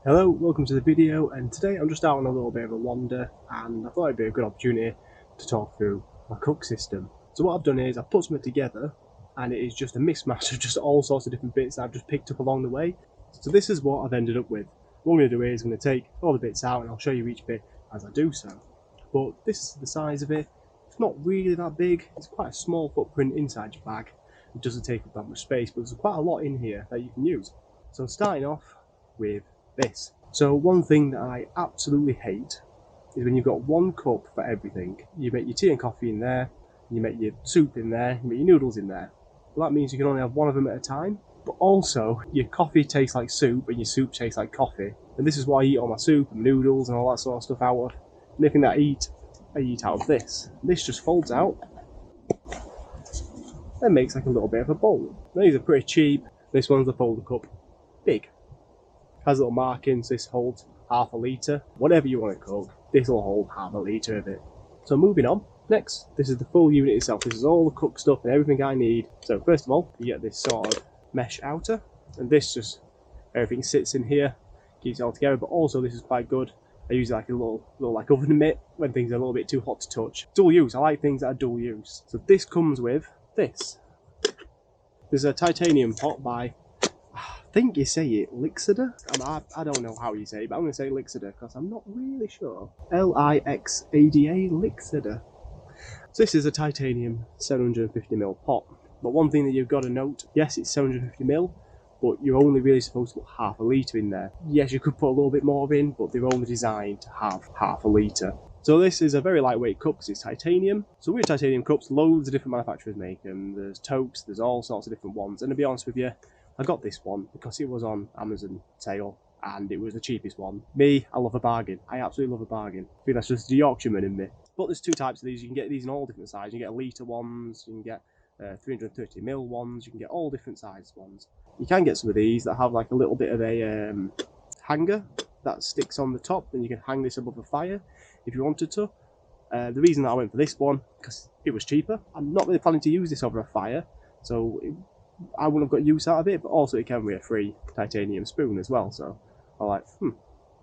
Hello, welcome to the video, and today I'm just out on a little bit of a wander and I thought it'd be a good opportunity to talk through my cook system. So what I've done is I've put something together and it is just a mismatch of just all sorts of different bits that I've just picked up along the way. So this is what I've ended up with. What I'm going to do is I'm going to take all the bits out and I'll show you each bit as I do so. But this is the size of it. It's not really that big, it's quite a small footprint inside your bag. It doesn't take up that much space, but there's quite a lot in here that you can use. So starting off with this. So one thing that I absolutely hate is when you've got one cup for everything. You make your tea and coffee in there, you make your soup in there, you make your noodles in there. Well, that means you can only have one of them at a time, but also your coffee tastes like soup and your soup tastes like coffee. And this is why I eat all my soup and noodles and all that sort of stuff out of. Anything that I eat out of this. This just folds out and makes like a little bit of a bowl. These are pretty cheap. This one's a Polar Cup. Big. Has little markings. This holds half a litre. Whatever you want to cook, this will hold half a litre of it. So moving on. Next, this is the full unit itself. This is all the cook stuff and everything I need. So first of all, you get this sort of mesh outer, and this just, everything sits in here, keeps it all together, but also this is quite good. I use it like a little like oven mitt when things are a little bit too hot to touch. Dual use, I like things that are dual use. So this comes with this. There's a titanium pot by, I think you say it Lixada? I don't know how you say it, but I'm going to say Lixada because I'm not really sure. Lixada, Lixada. So this is a titanium 750ml pot. But one thing that you've got to note, yes, it's 750ml, but you're only really supposed to put half a litre in there. Yes, you could put a little bit more in, but they're only designed to have half a litre. So this is a very lightweight cup because it's titanium. So with titanium cups, loads of different manufacturers make them. There's Tokes, there's all sorts of different ones. And to be honest with you, I got this one because it was on Amazon sale and it was the cheapest one. Me, I love a bargain. I absolutely love a bargain. I think that's just the Yorkshireman in me. But there's two types of these. You can get these in all different sizes. You can get litre ones, you can get 330ml ones, you can get all different sized ones. You can get some of these that have like a little bit of a hanger that sticks on the top, and you can hang this above a fire if you wanted to. The reason that I went for this one, because it was cheaper. I'm not really planning to use this over a fire, so I wouldn't have got use out of it, but also it came with a free titanium spoon as well, so I'm like,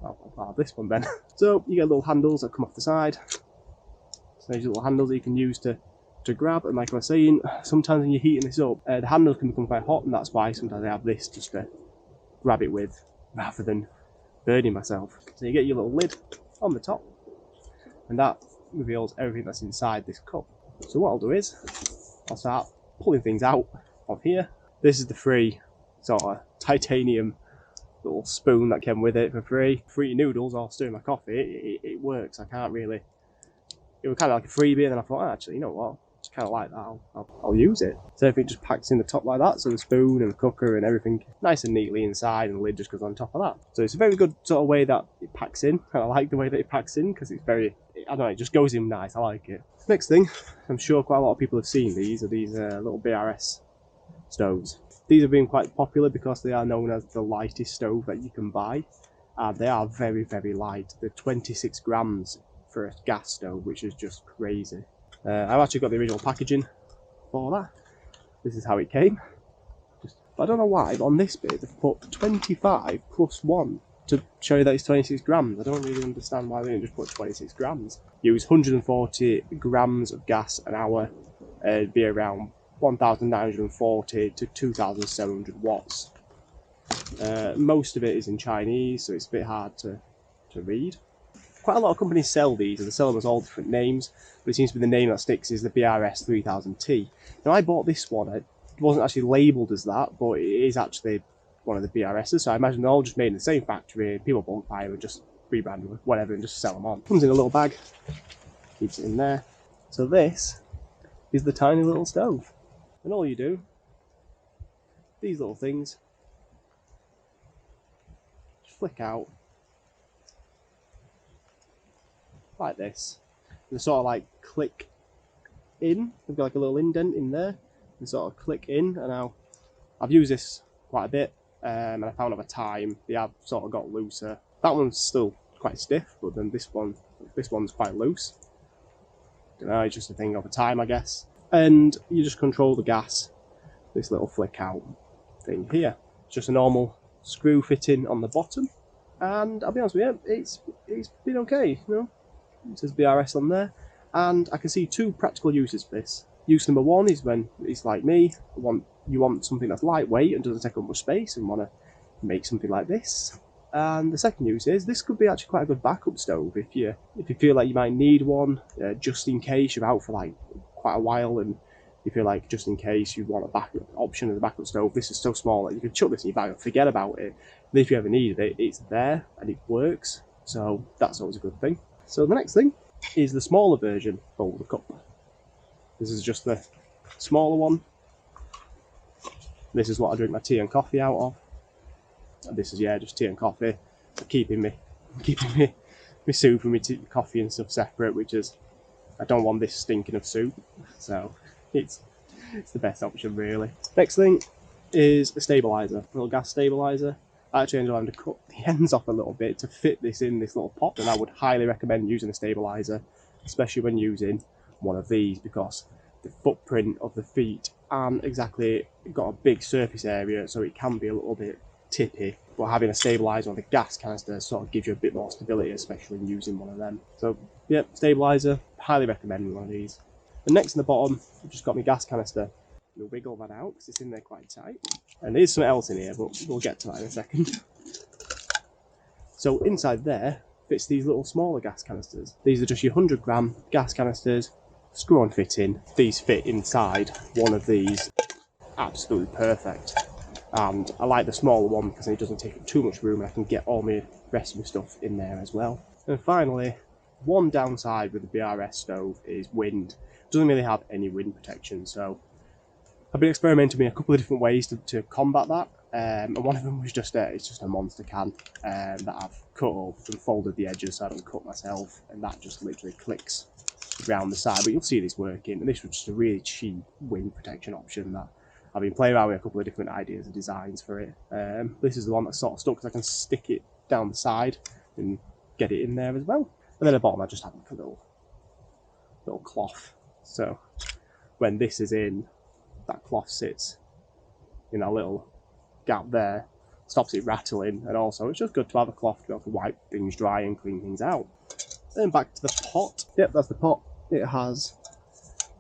I'll have this one then. So you get little handles that come off the side. So these little handles that you can use to grab, and like I was saying, sometimes when you're heating this up, the handles can become quite hot, and that's why sometimes I have this just to grab it with, rather than burning myself. So you get your little lid on the top, and that reveals everything that's inside this cup. So what I'll do is, I'll start pulling things out of here. This is the free sort of titanium little spoon that came with it for free. For eating noodles or stirring my coffee, it works. I can't really, it was kind of like a freebie, and then I thought, actually, you know what, it's kind of like that, I'll use it. So everything just packs in the top like that, so the spoon and the cooker and everything nice and neatly inside, and the lid just goes on top of that. So it's a very good sort of way that it packs in, and I like the way that it packs in because it's very, I don't know, it just goes in nice, I like it. Next thing, I'm sure quite a lot of people have seen these, are these little BRS stoves. These have been quite popular because they are known as the lightest stove that you can buy, and they are very, very light. They're 26 grams for a gas stove, which is just crazy. I've actually got the original packaging for that. This is how it came. But I don't know why, but on this bit they've put 25 plus 1 to show you that it's 26 grams. I don't really understand why they didn't just put 26 grams. Use 140 grams of gas an hour, it'd be around 1,940 to 2,700 watts. Most of it is in Chinese, so it's a bit hard to read. Quite a lot of companies sell these, and they sell them as all different names, but it seems to be the name that sticks is the BRS 3000T. Now I bought this one, it wasn't actually labelled as that, but it is actually one of the BRSs, so I imagine they're all just made in the same factory, people bulk buy them and just rebrand them, whatever, and just sell them on. Comes in a little bag, keeps it in there. So this is the tiny little stove, and all you do, these little things, just flick out, like this. They sort of like click in. They've got like a little indent in there. They sort of click in, and now I've used this quite a bit, and I found over time they have sort of got looser. That one's still quite stiff, but then this one's quite loose. I don't know, it's just a thing over time, I guess. And you just control the gas. This little flick out thing here. It's just a normal screw fitting on the bottom. and I'll be honest with you, it's been okay. You know, it says BRS on there, and I can see two practical uses for this. Use number one is when it's like me, you want something that's lightweight and doesn't take up much space, and want to make something like this. And the second use is this could be actually quite a good backup stove if you feel like you might need one just in case you're out for like quite a while, and you feel like just in case you want a backup option as a backup stove. This is so small that you can chuck this in your bag and forget about it. And if you ever needed it, it's there and it works. So that's always a good thing. So the next thing is the smaller version of the cup. This is just the smaller one. This is what I drink my tea and coffee out of. And this is just tea and coffee. So keeping me soup and my tea, coffee and stuff separate, which is I don't want this stinking of soup. So it's the best option really. Next thing is a stabilizer, a little gas stabilizer. I actually ended up having to cut the ends off a little bit to fit this in this little pot, and I would highly recommend using a stabilizer, especially when using one of these, because the footprint of the feet aren't exactly got a big surface area, so it can be a little bit tippy, but having a stabilizer on the gas canister sort of gives you a bit more stability, especially when using one of them. So yeah, stabilizer, highly recommend one of these. And next in the bottom, I've just got my gas canister. We'll wiggle that out because it's in there quite tight. And there's something else in here, but we'll get to that in a second. So inside there fits these little smaller gas canisters. These are just your 100 gram gas canisters, screw on fitting. These fit inside one of these, absolutely perfect. And I like the smaller one because it doesn't take up too much room, and I can get all my rest of my stuff in there as well. And finally, one downside with the BRS stove is wind. It doesn't really have any wind protection, so I've been experimenting with a couple of different ways to combat that, and one of them was it's just a monster can that I've cut up and folded the edges so I don't cut myself, and that just literally clicks around the side. But you'll see this working, and this was just a really cheap wind protection option that I've been playing around with a couple of different ideas and designs for it. This is the one that's sort of stuck because I can stick it down the side and get it in there as well. And then at the bottom I just have like a little cloth, so when this is in, that cloth sits in that little gap there, stops it rattling, and also it's just good to have a cloth to be able to wipe things dry and clean things out. Then back to the pot. Yep, that's the pot. It has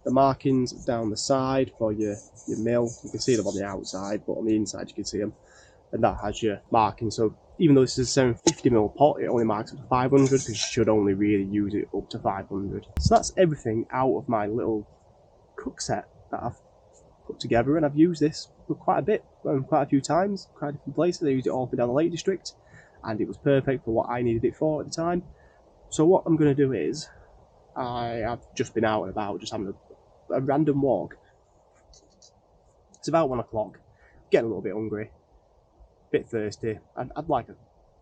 the markings down the side for your mill. You can see them on the outside, but on the inside you can see them. And that has your marking. So even though this is a 750ml pot, it only marks up to 500 because you should only really use it up to 500. So that's everything out of my little cook set that I've put together, and I've used this for quite a bit, quite a few times, quite different places. I used it all up and down the Lake District, and it was perfect for what I needed it for at the time. So what I'm going to do is, I've just been out and about, just having a random walk. It's about 1 o'clock, getting a little bit hungry, a bit thirsty. I'd like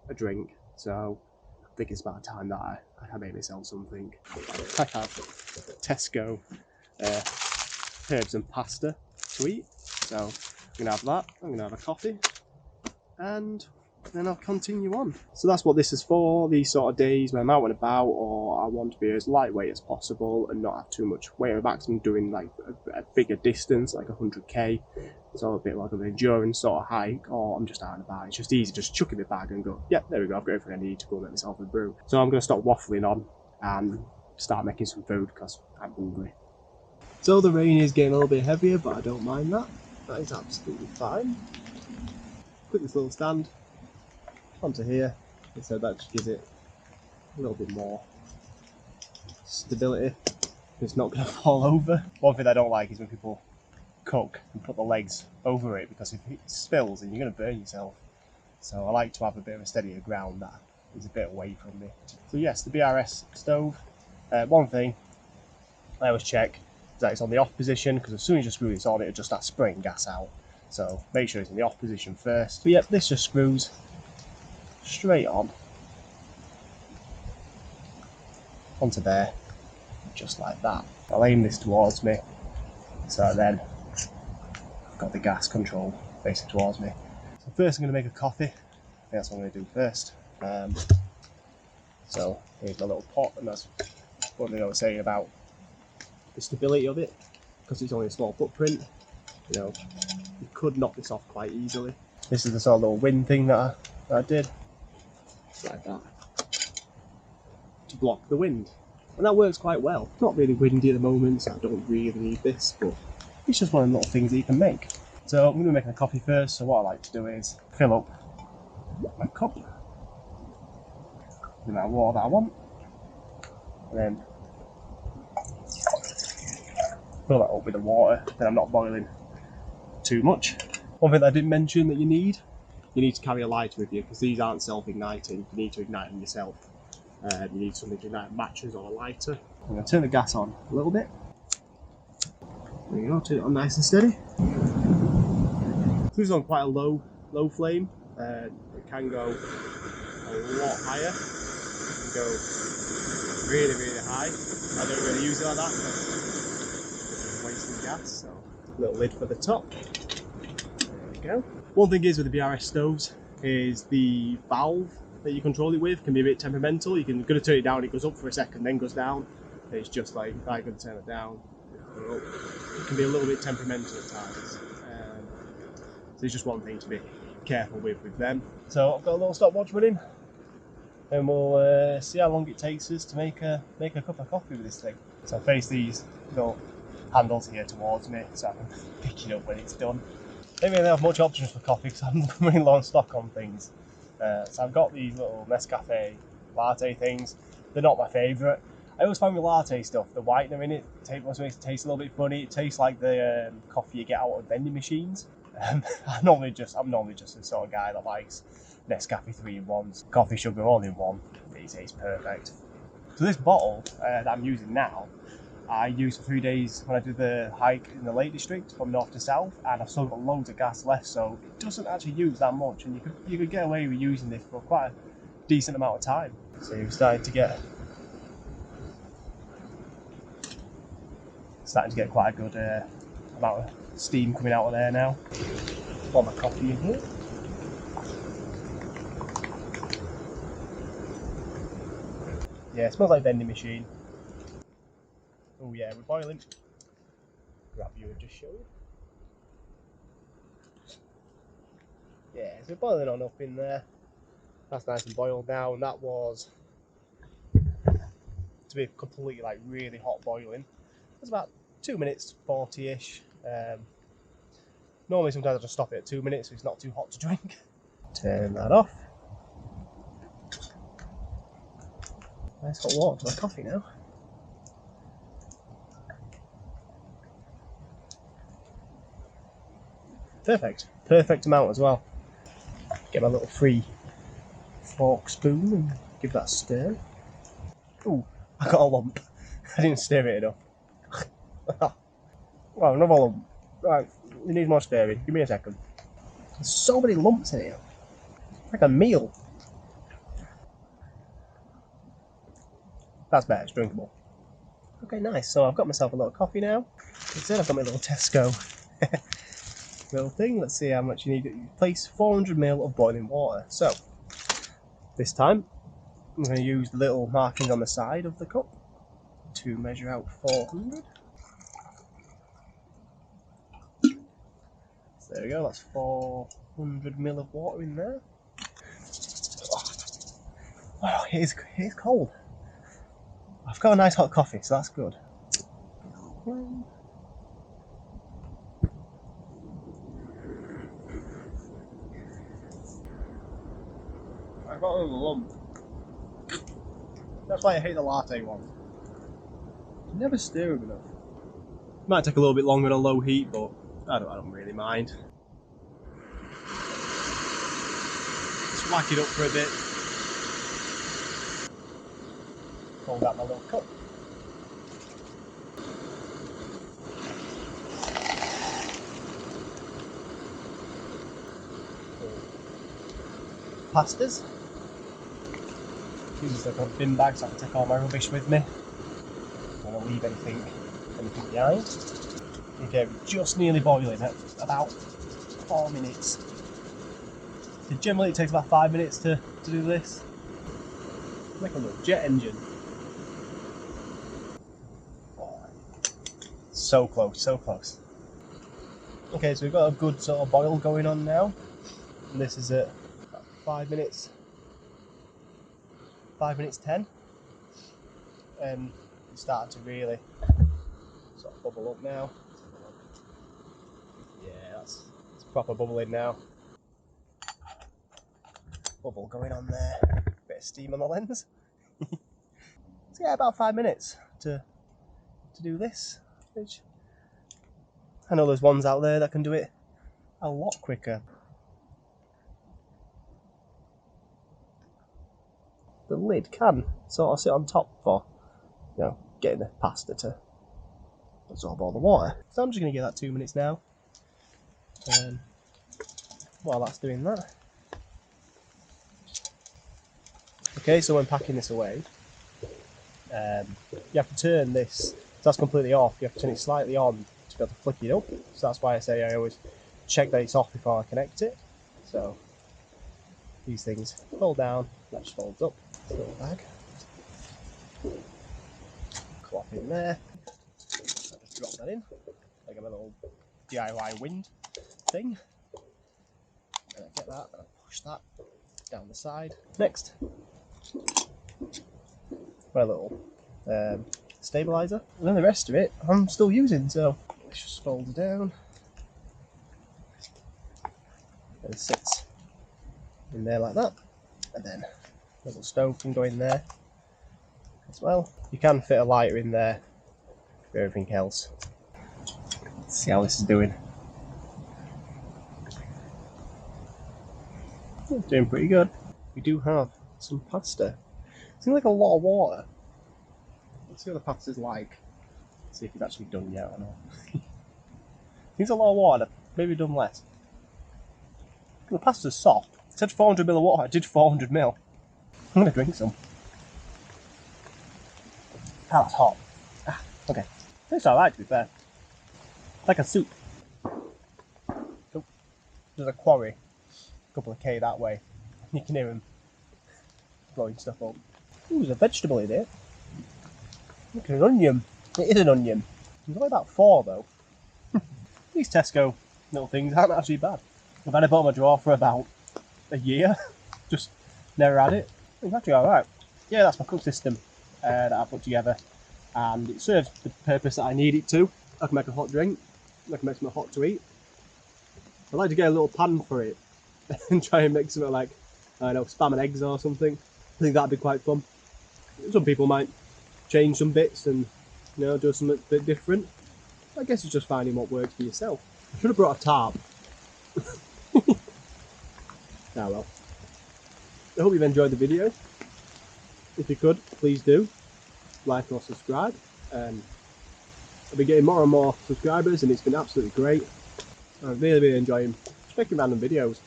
a drink, so I think it's about time that I made myself something. I have Tesco herbs and pasta to eat, so I'm gonna have that. I'm gonna have a coffee, and then I'll continue on. So that's what this is for, these sort of days when I'm out and about, or I want to be as lightweight as possible and not have too much weight on my back. So I'm doing like a bigger distance, like 100k, so a bit like an endurance sort of hike, or I'm just out and about. It's just easy, just chuck in the bag and go, yeah, there we go, I've got everything I need to go make myself a brew. So I'm going to stop waffling on and start making some food because I'm hungry. So the rain is getting a little bit heavier, but I don't mind that. That is absolutely fine. Put this little stand onto here, so that just gives it a little bit more stability. It's not going to fall over. One thing I don't like is when people cook and put the legs over it, because if it spills then you're going to burn yourself. So I like to have a bit of a steadier ground that is a bit away from me. So yes, the BRS stove. One thing I always check is that it's on the off position, because as soon as you screw this on, it'll just start spraying gas out. So make sure it's in the off position first. But yep, this just screws straight on onto there, just like that. I'll aim this towards me, so then I've got the gas control facing towards me. So first I'm going to make a coffee. I think that's what I'm going to do first. So here's my little pot, and that's one thing I was saying about the stability of it, because it's only a small footprint. You know, you could knock this off quite easily. This is the sort of little wind thing that I did. like that, to block the wind. And that works quite well. It's not really windy at the moment, so I don't really need this, but it's just one of the little things that you can make. So I'm going to be making a coffee first, so what I like to do is fill up my cup with the amount of water that I want, and then fill that up with the water, then I'm not boiling too much. One thing that I didn't mention that you need to carry a lighter with you, because these aren't self-igniting, you need to ignite them yourself. You need something to ignite matches or a lighter. I'm going to turn the gas on a little bit. There you go, turn it on nice and steady. This is on quite a low flame. It can go a lot higher. It can go really, really high. I don't really use it like that because it's wasting gas. So, little lid for the top. There we go. One thing is with the BRS stoves is the valve that you control it with can be a bit temperamental. You're going to turn it down, it goes up for a second, then goes down. It's just like, if I'm going to turn it down, it can be a little bit temperamental at times. So it's just one thing to be careful with them. So I've got a little stopwatch running, and we'll see how long it takes us to make a cup of coffee with this thing. So I face these little handles here towards me, so I can pick it up when it's done. I don't really have much options for coffee because I'm running low on stock on things. So I've got these little Nescafe latte things. They're not my favourite. I always find with latte stuff, the whitener in it makes it taste a little bit funny. It tastes like the coffee you get out of vending machines. I'm normally just the sort of guy that likes Nescafe 3-in-1s, coffee, sugar all in one. It tastes perfect. So this bottle that I'm using now, I used for 3 days when I did the hike in the Lake District from north to south, and I've still got loads of gas left, so it doesn't actually use that much, and you could get away with using this for quite a decent amount of time. So you're starting to get quite a good amount of steam coming out of there now. Pour my coffee in here. Yeah, it smells like a vending machine. Oh yeah, we're boiling. Grab you and just show you. Yeah, so we're boiling on up in there. That's nice and boiled now, and that was to be completely like really hot boiling. It's about 2 minutes 40-ish. Normally sometimes I just stop it at 2 minutes so it's not too hot to drink. Turn that off. Nice hot water to my coffee now. Perfect amount as well. Get my little free fork spoon and give that a stir. Ooh, I got a lump. I didn't stir it enough. Well, another lump. Right, it needs more stirring. Give me a second. There's so many lumps in here. It's like a meal. That's better, it's drinkable. Okay, nice. So I've got myself a little coffee now. Instead, I've got my little Tesco little thing. Let's see how much you need. You place 400ml of boiling water. So this time, I'm going to use the little markings on the side of the cup to measure out 400. So there we go. That's 400ml of water in there. Oh, it is cold. I've got a nice hot coffee, so that's good. I've got a little lump. That's why I hate the latte one. You never stir them enough. Might take a little bit longer on low heat, but I don't really mind. Just whack it up for a bit. Hold out my little cup. Pastas. Use this like a bin bag so I can take all my rubbish with me. I don't want to leave anything behind. Okay, we're just nearly boiling at about 4 minutes. So generally it takes about 5 minutes to do this. Like a little jet engine. Oh, so close, so close. Okay, so we've got a good sort of boil going on now. And this is at about 5 minutes. 5 minutes 10, and it's starting to really sort of bubble up now. Yeah, it's proper bubbling now. Bubble going on there. Bit of steam on the lens. So yeah, about 5 minutes to do this. Which I know there's ones out there that can do it a lot quicker. The lid can sort of sit on top for, you know, getting the pasta to absorb all the water. So I'm just going to give that 2 minutes now. While that's doing that. Okay, so when packing this away, you have to turn this, so that's completely off, you have to turn it slightly on to be able to flick it up. So that's why I say I always check that it's off before I connect it. So these things fold down, that just folds up. Little bag. Cloth in there. I'll just drop that in, like a little DIY wind thing. And I get that, and I push that down the side. Next, my little stabilizer, and then the rest of it I'm still using. So let's just fold it down, and it sits in there like that, and then a little stove can go in there as well. You can fit a lighter in there for everything else. Let's see how this is doing. It's doing pretty good. We do have some pasta. It seems like a lot of water. Let's see what the pasta's like. See if it's actually done yet or not. Seems a lot of water, maybe done less. The pasta's soft. It said 400ml of water, I did 400ml. I'm gonna drink some. Ah, that's hot. Ah, okay. Tastes alright, to be fair. Like a soup. Oh, there's a quarry a couple of K that way. You can hear him blowing stuff up. Ooh, there's a vegetable in it. Look, an onion. It is an onion. There's only about 4 though. These Tesco little things aren't actually bad. I've had it bottom of my drawer for about a year. Just never had it. It's actually alright. Yeah, that's my cook system that I put together. And it serves the purpose that I need it to. I can make a hot drink. I can make something hot to eat. I'd like to get a little pan for it and try and make something like, I don't know, spam and eggs or something. I think that'd be quite fun. Some people might change some bits and, you know, do something a bit different. I guess it's just finding what works for yourself. I should have brought a tarp. Ah well. I hope you've enjoyed the video. If you could, please do like or subscribe. I've been getting more and more subscribers and it's been absolutely great. I'm really enjoying just making random videos.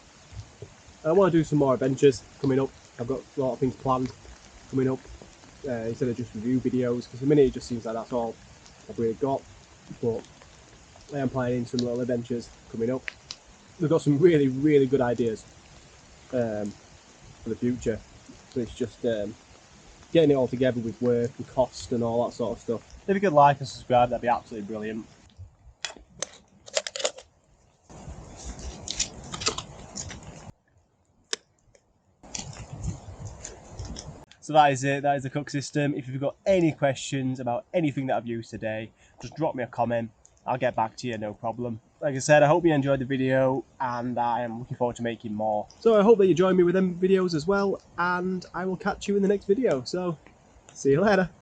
I want to do some more adventures coming up. I've got a lot of things planned coming up instead of just review videos, because at the minute it just seems like that's all I've really got. But I am planning some little adventures coming up. We've got some really good ideas for the future. So it's just getting it all together with work and cost and all that sort of stuff. If you could like and subscribe, that'd be absolutely brilliant. So that is it, that is the cook system. If you've got any questions about anything that I've used today, just drop me a comment. I'll get back to you, no problem. Like I said, I hope you enjoyed the video and I am looking forward to making more. So I hope that you join me with them videos as well, and I will catch you in the next video. So, see you later.